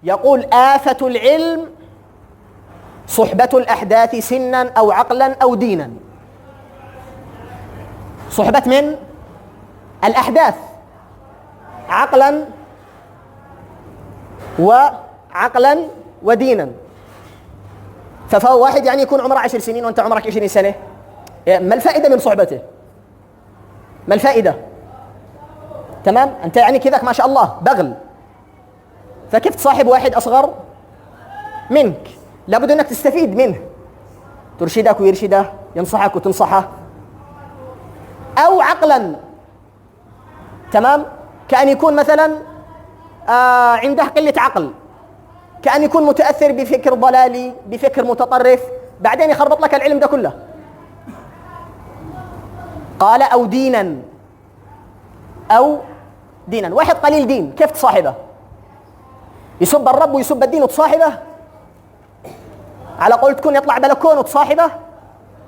يقول آفة العلم صحبة الأحداث سنا أو عقلا أو دينا. صحبة من الأحداث عقلا ودينا. فهو واحد يعني يكون عمره 10 سنين وأنت عمرك 20 سنة، ما الفائدة من صحبته؟ ما الفائدة؟ تمام؟ أنت يعني كذاك ما شاء الله بغل، فكيف تصاحب واحد أصغر منك؟ لابد أنك تستفيد منه، ترشدك ويرشده، ينصحك وتنصحه. أو عقلا، تمام؟ كأن يكون مثلا عنده قلة عقل، كأن يكون متأثر بفكر ضلالي، بفكر متطرف، بعدين يخربط لك العلم ده كله. قال أو دينا، أو دينا. واحد قليل دين كيف تصاحبه؟ يسب الرب ويسب الدين وتصاحبه؟ على قول تكون يطلع بلكون وتصاحبه؟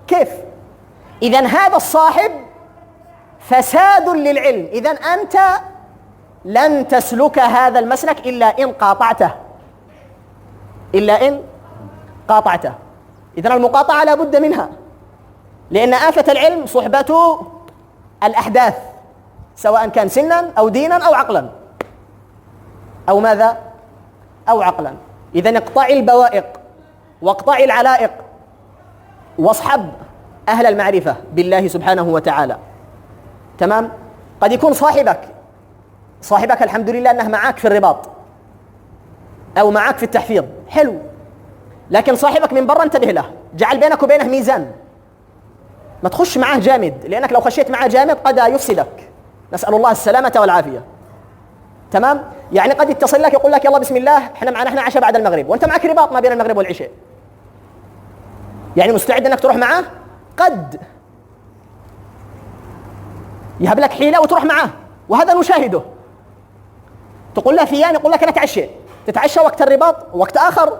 كيف؟ إذن هذا الصاحب فساد للعلم. إذن أنت لن تسلك هذا المسلك إلا إن قاطعته. إذن المقاطعة لا بد منها، لأن آفة العلم صحبة الأحداث، سواء كان سنا أو دينا أو عقلا، أو ماذا؟ أو عقلا. إذن اقطعي البوائق واقطعي العلائق واصحب أهل المعرفة بالله سبحانه وتعالى. تمام؟ قد يكون صاحبك الحمد لله أنه معك في الرباط أو معك في التحفيظ، حلو، لكن صاحبك من برا انتبه له، جعل بينك وبينه ميزان، ما تخش معه جامد، لأنك لو خشيت معه جامد قد يفسدك، نسأل الله السلامة والعافية. تمام؟ يعني قد يتصل لك يقول لك يلا بسم الله احنا عشاء بعد المغرب، وانت معك رباط ما بين المغرب والعشاء، يعني مستعد انك تروح معه؟ قد يهب لك حيلة وتروح معه، وهذا نشاهده. تقول له فيان، يقول لك انا اتعشى، تتعشى وقت الرباط وقت آخر